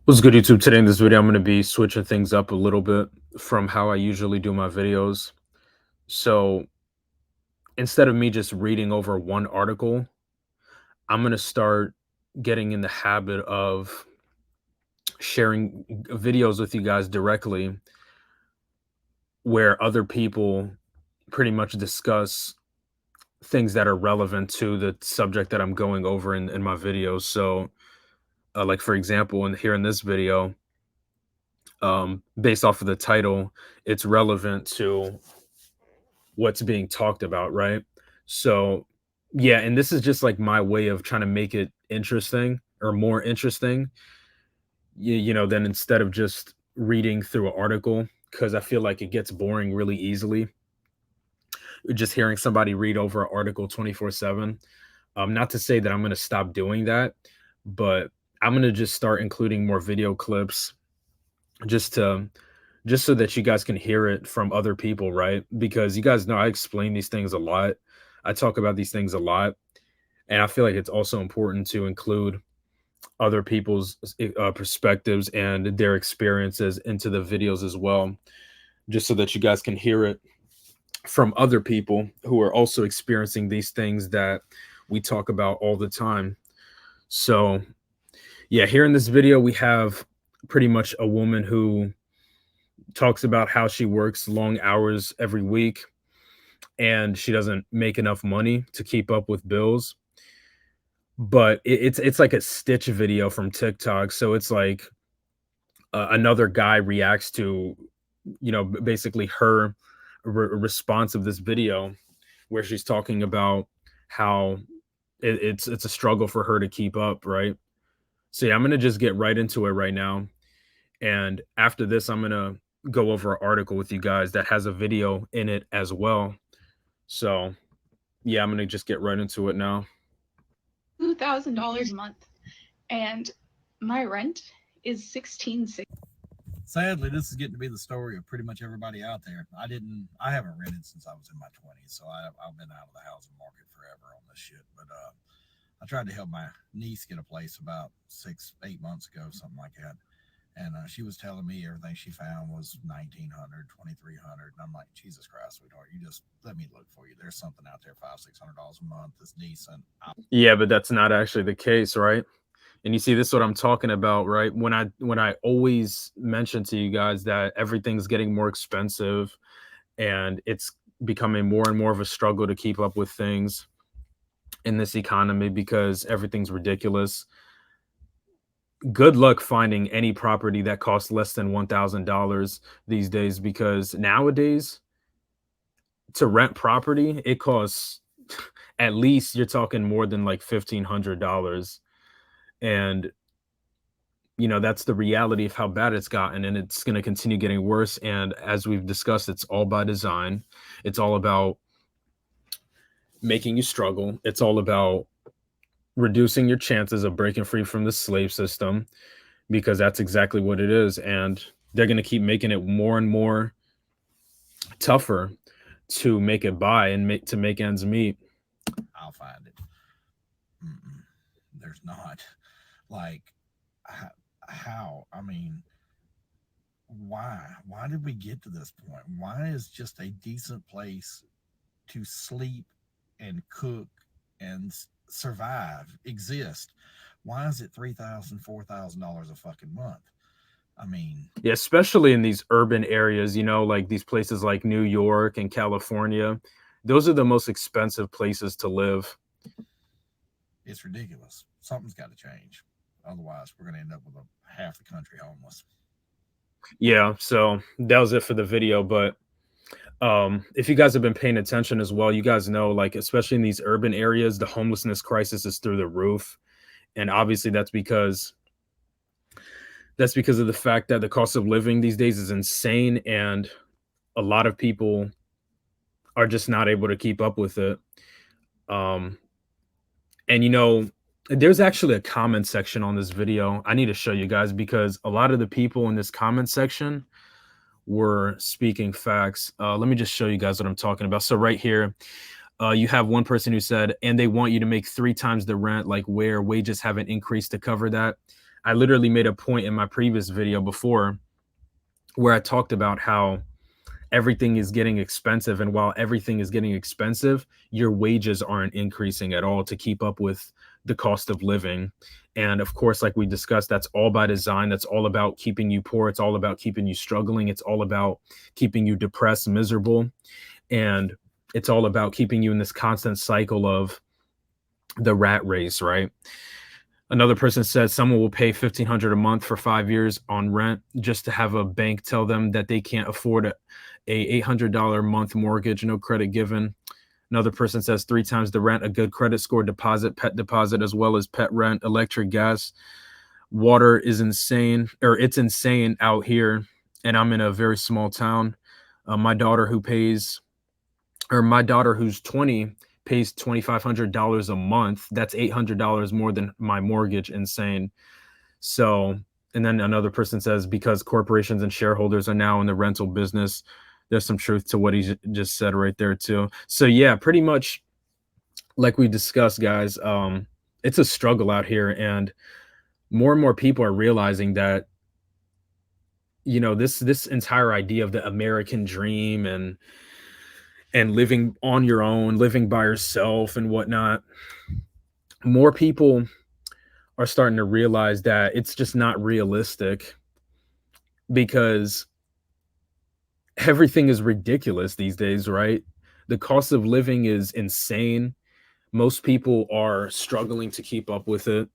What's good, YouTube? Today in this video, I'm going to be switching things up a little bit from how I usually do my videos. So instead of me just reading over one article, I'm going to start getting in the habit of sharing videos with you guys directly where other people pretty much discuss things that are relevant to the subject that I'm going over in my videos. So, like for example, here in this video, based off of the title, it's relevant to what's being talked about, right? So, yeah, and this is just like my way of trying to make it interesting or more interesting, then instead of just reading through an article, because I feel like it gets boring really easily. Just hearing somebody read over an article 24/7. Not to say that I'm going to stop doing that, but I'm going to just start including more video clips just to just so that you guys can hear it from other people, right? Because you guys know I explain these things a lot. I talk about these things a lot, and I feel like it's also important to include other people's perspectives and their experiences into the videos as well, just so that you guys can hear it from other people who are also experiencing these things that we talk about all the time. So, yeah, here in this video, we have pretty much a woman who talks about how she works long hours every week and she doesn't make enough money to keep up with bills. But it's like a Stitch video from TikTok. So it's like another guy reacts to, basically her response of this video where she's talking about how it's a struggle for her to keep up, right? So yeah, I'm gonna just get right into it right now. And after this, I'm gonna go over an article with you guys that has a video in it as well. So yeah, I'm gonna just get right into it now. $2,000 a month, and my rent is 1660. Sadly, this is getting to be the story of pretty much everybody out there. I haven't rented since I was in my 20s, so I've been out of the housing market forever on this shit. But I tried to help my niece get a place about 6, 8 months ago, something like that. And she was telling me everything she found was 1,900, 2,300, and I'm like, Jesus Christ, sweetheart, you just let me look for you. There's something out there, $500, $600 a month that's decent. Yeah, but that's not actually the case, right? And you see, this is what I'm talking about, right? When I always mention to you guys that everything's getting more expensive and it's becoming more and more of a struggle to keep up with things in this economy because everything's ridiculous. Good luck finding any property that costs less than $1,000 these days because nowadays to rent property, it costs at least you're talking more than like $1,500. And that's the reality of how bad it's gotten, and it's going to continue getting worse. And as we've discussed, it's all by design. It's all about making you struggle. It's all about reducing your chances of breaking free from the slave system because that's exactly what it is. And they're going to keep making it more and more tougher to make it by and make ends meet. I'll find it. Mm-mm, there's not. Like, how? I mean, why did we get to this point? Why is just a decent place to sleep and cook and survive exist? Why is it $3,000, $4,000 a fucking month? I mean, Yeah, especially in these urban areas, like these places like New York and California. Those are the most expensive places to live. it's ridiculous. Something's got to change. Otherwise, we're going to end up with half the country homeless. Yeah, so that was it for the video. But if you guys have been paying attention as well, you guys know, like, especially in these urban areas, the homelessness crisis is through the roof. And obviously that's because of the fact that the cost of living these days is insane, and a lot of people are just not able to keep up with it. Um, and there's actually a comment section on this video I need to show you guys because a lot of the people in this comment section were speaking facts. Let me just show you guys what I'm talking about. So right here, You have one person who said, and they want you to make 3 times the rent, like where wages haven't increased to cover that. I literally made a point in my previous video before where I talked about how everything is getting expensive. And while everything is getting expensive, your wages aren't increasing at all to keep up with the cost of living. And of course, like we discussed, that's all by design. That's all about keeping you poor. It's all about keeping you struggling. It's all about keeping you depressed, miserable. And it's all about keeping you in this constant cycle of the rat race, right? Another person said someone will pay $1,500 a month for 5 years on rent just to have a bank tell them that they can't afford a $800 a month mortgage, no credit given. Another person says 3 times the rent, a good credit score, deposit, pet deposit, as well as pet rent, electric, gas, water is insane, or it's insane out here. And I'm in a very small town. My daughter who's 20 pays $2,500 a month. That's $800 more than my mortgage. Insane. So, and then another person says, because corporations and shareholders are now in the rental business, there's some truth to what he just said right there too. So yeah, pretty much like we discussed, guys, it's a struggle out here, and more people are realizing that, this entire idea of the American dream and living on your own, living by yourself and whatnot, more people are starting to realize that it's just not realistic, because everything is ridiculous these days, right? The cost of living is insane. Most people are struggling to keep up with it.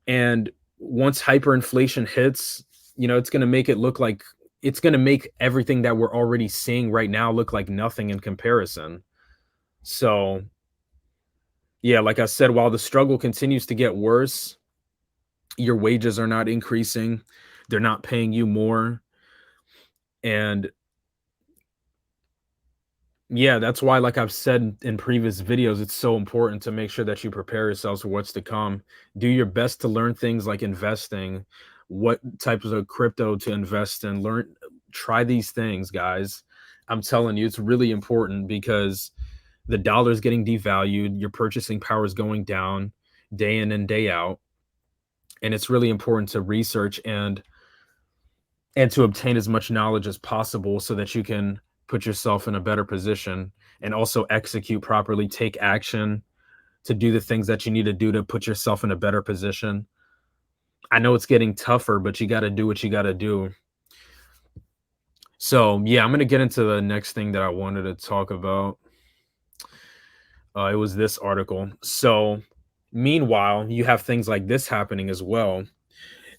And once hyperinflation hits, it's going to make it look like it's going to make everything that we're already seeing right now look like nothing in comparison. So, yeah, like I said, while the struggle continues to get worse, your wages are not increasing. They're not paying you more. And yeah, that's why, like I've said in previous videos, it's so important to make sure that you prepare yourselves for what's to come. Do your best to learn things like investing, what types of crypto to invest in. Try these things, guys. I'm telling you, it's really important, because the dollar is getting devalued. Your purchasing power is going down day in and day out. And it's really important to research and to obtain as much knowledge as possible so that you can put yourself in a better position and also execute properly, take action to do the things that you need to do to put yourself in a better position. I know it's getting tougher, but you got to do what you got to do. So, yeah, I'm going to get into the next thing that I wanted to talk about. It was this article. So, meanwhile, you have things like this happening as well.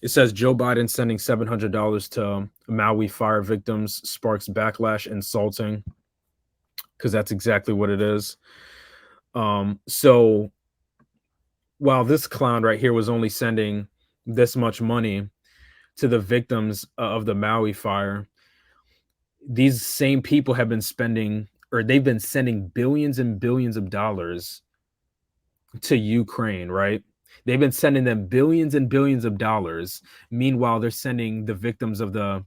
It says Joe Biden sending $700 to Maui fire victims sparks backlash, insulting, because that's exactly what it is. So while this clown right here was only sending this much money to the victims of the Maui fire, these same people have been they've been sending billions and billions of dollars to Ukraine, right? They've been sending them billions and billions of dollars. Meanwhile, they're sending the victims of the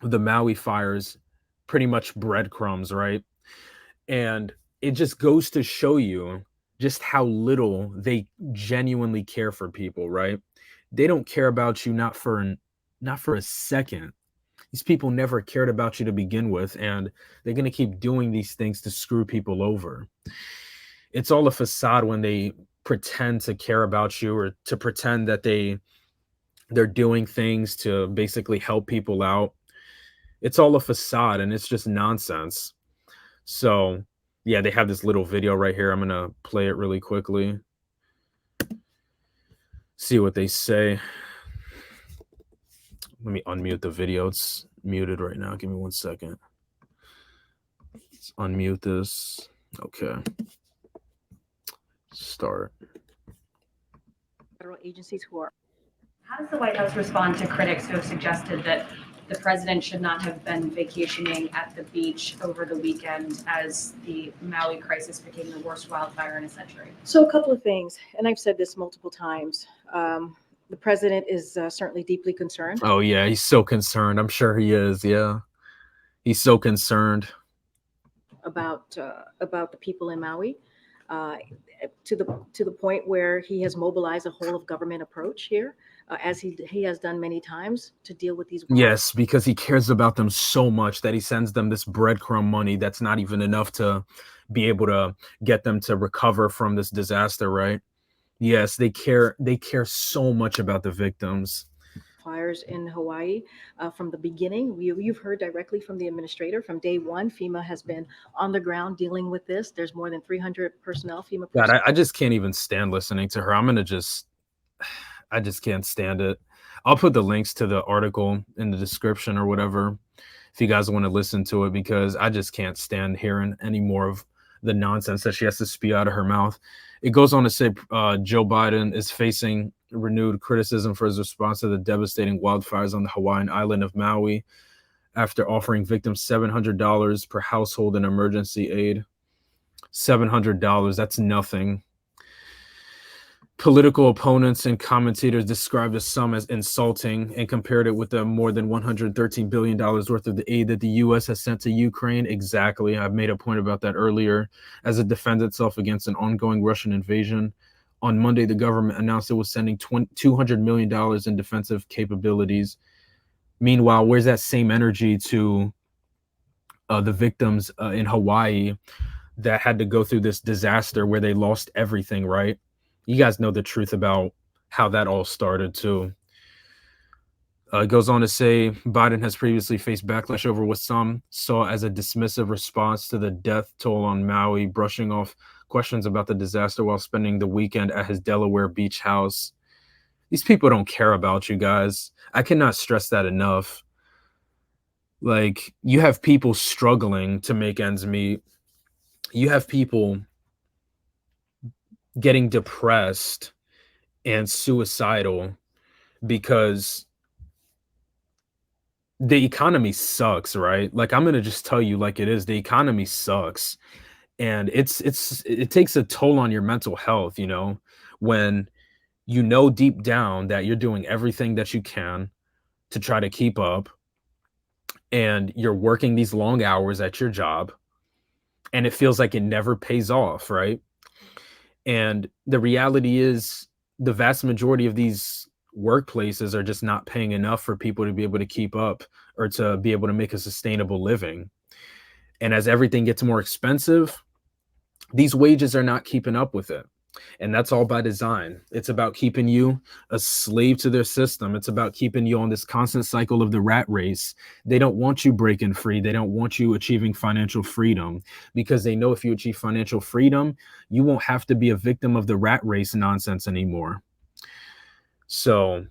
Maui fires pretty much breadcrumbs, right? And it just goes to show you just how little they genuinely care for people, right? They don't care about you, not for a second. These people never cared about you to begin with, and they're going to keep doing these things to screw people over. It's all a facade when they pretend to care about you, or to pretend that they're doing things to basically help people out. It's all a facade, and it's just nonsense. So, yeah, they have this little video right here. I'm going to play it really quickly. See what they say. Let me unmute the video. It's muted right now. Give me 1 second. Let's unmute this. Okay. Start. Federal agencies who are. How does the White House respond to critics who have suggested that the president should not have been vacationing at the beach over the weekend, as the Maui crisis became the worst wildfire in a century? So a couple of things, and I've said this multiple times. The president is certainly deeply concerned. Oh, yeah, he's so concerned. I'm sure he is. Yeah, he's so concerned. about the people in Maui, uh, to the point where he has mobilized a whole of government approach here, as he has done many times to deal with these. Yes, because he cares about them so much that he sends them this breadcrumb money that's not even enough to be able to get them to recover from this disaster, right? Yes, they care. They care so much about the victims. Fires in Hawaii from the beginning. You've heard directly from the administrator from day one. FEMA has been on the ground dealing with this. There's more than 300 personnel, FEMA God, personnel. I just can't even stand listening to her. I just can't stand it. I'll put the links to the article in the description or whatever if you guys want to listen to it, because I just can't stand hearing any more of the nonsense that she has to spew out of her mouth. It goes on to say Joe Biden is facing renewed criticism for his response to the devastating wildfires on the Hawaiian island of Maui after offering victims $700 per household in emergency aid. $700, that's nothing. Political opponents and commentators described the sum as insulting and compared it with the more than $113 billion worth of the aid that the U.S. has sent to Ukraine. Exactly. I've made a point about that earlier. As it defends itself against an ongoing Russian invasion, on Monday, the government announced it was sending $200 million in defensive capabilities. Meanwhile, where's that same energy to the victims in Hawaii that had to go through this disaster where they lost everything, right? You guys know the truth about how that all started too. It goes on to say Biden has previously faced backlash over what some saw as a dismissive response to the death toll on Maui, brushing off questions about the disaster while spending the weekend at his Delaware beach house. These people don't care about you guys. I cannot stress that enough. Like, you have people struggling to make ends meet. You have people getting depressed and suicidal because the economy sucks, right? Like, I'm going to just tell you like it is. The economy sucks. And it takes a toll on your mental health, you know, when you know deep down that you're doing everything that you can to try to keep up, and you're working these long hours at your job, and it feels like it never pays off, right? And the reality is the vast majority of these workplaces are just not paying enough for people to be able to keep up or to be able to make a sustainable living. And as everything gets more expensive, these wages are not keeping up with it. And that's all by design. It's about keeping you a slave to their system. It's about keeping you on this constant cycle of the rat race. They don't want you breaking free. They don't want you achieving financial freedom, because they know if you achieve financial freedom, you won't have to be a victim of the rat race nonsense anymore. So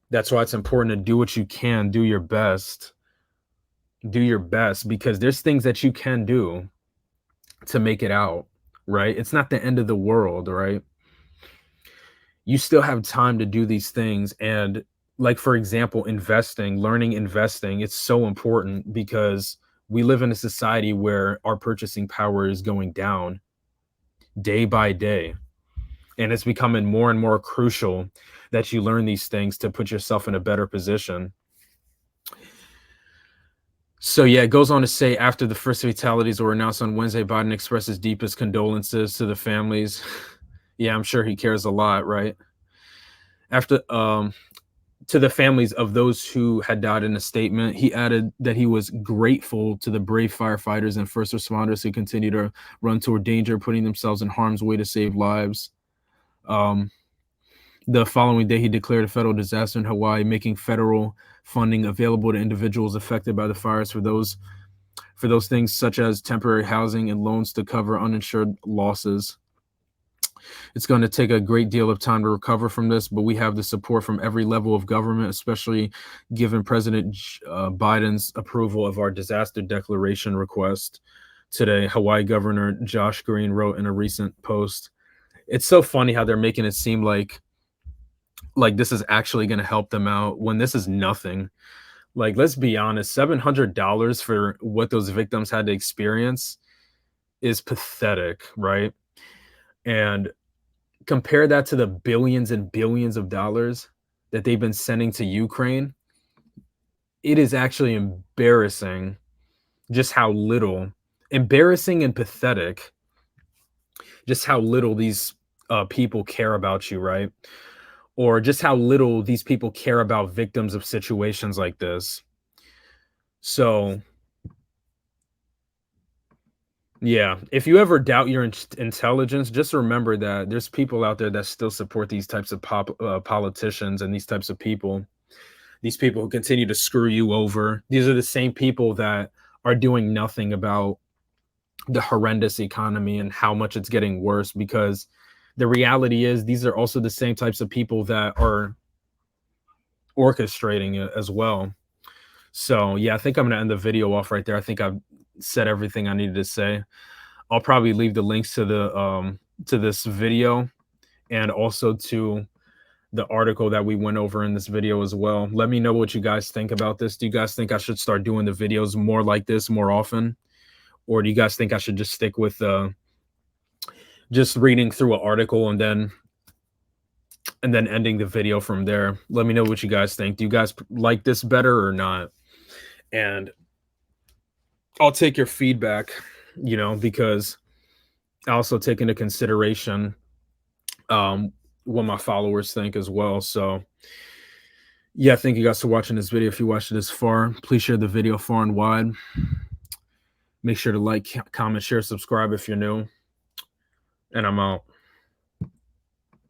that's why it's important to do what you can, do your best, because there's things that you can do to make it out, right? It's not the end of the world, right? You still have time to do these things. And like, for example, learning investing, it's so important because we live in a society where our purchasing power is going down day by day. And it's becoming more and more crucial that you learn these things to put yourself in a better position. So yeah, it goes on to say after the first fatalities were announced on Wednesday, Biden expressed his deepest condolences to the families. Yeah, I'm sure he cares a lot, right? After to the families of those who had died. In a statement, he added that he was grateful to the brave firefighters and first responders who continue to run toward danger, putting themselves in harm's way to save lives. The following day, he declared a federal disaster in Hawaii, making federal funding available to individuals affected by the fires for those things such as temporary housing and loans to cover uninsured losses. It's going to take a great deal of time to recover from this, but we have the support from every level of government, especially given President Biden's approval of our disaster declaration request today, Hawaii Governor Josh Green wrote in a recent post. It's so funny how they're making it seem like this is actually going to help them out when this is nothing. Like, let's be honest, $700 for what those victims had to experience is pathetic, right? And compare that to the billions and billions of dollars that they've been sending to Ukraine. It is actually embarrassing just how little embarrassing and pathetic just how little these people care about you, right? Or just how little these people care about victims of situations like this. So, yeah, if you ever doubt your intelligence, just remember that there's people out there that still support these types of politicians and these types of people. These people who continue to screw you over. These are the same people that are doing nothing about the horrendous economy and how much it's getting worse, because the reality is these are also the same types of people that are orchestrating it as well. So yeah, I think I'm gonna end the video off right there. I think I've said everything I needed to say. I'll probably leave the links to this video and also to the article that we went over in this video as well. Let me know what you guys think about this. Do you guys think I should start doing the videos more like this more often? Or do you guys think I should just stick with just reading through an article and then ending the video from there? Let me know what you guys think. Do you guys like this better or not? And I'll take your feedback, you know, because I also take into consideration what my followers think as well. So yeah, thank you guys for watching this video. If you watched it this far, please share the video far and wide. Make sure to like, comment, share, subscribe if you're new. And I'm out.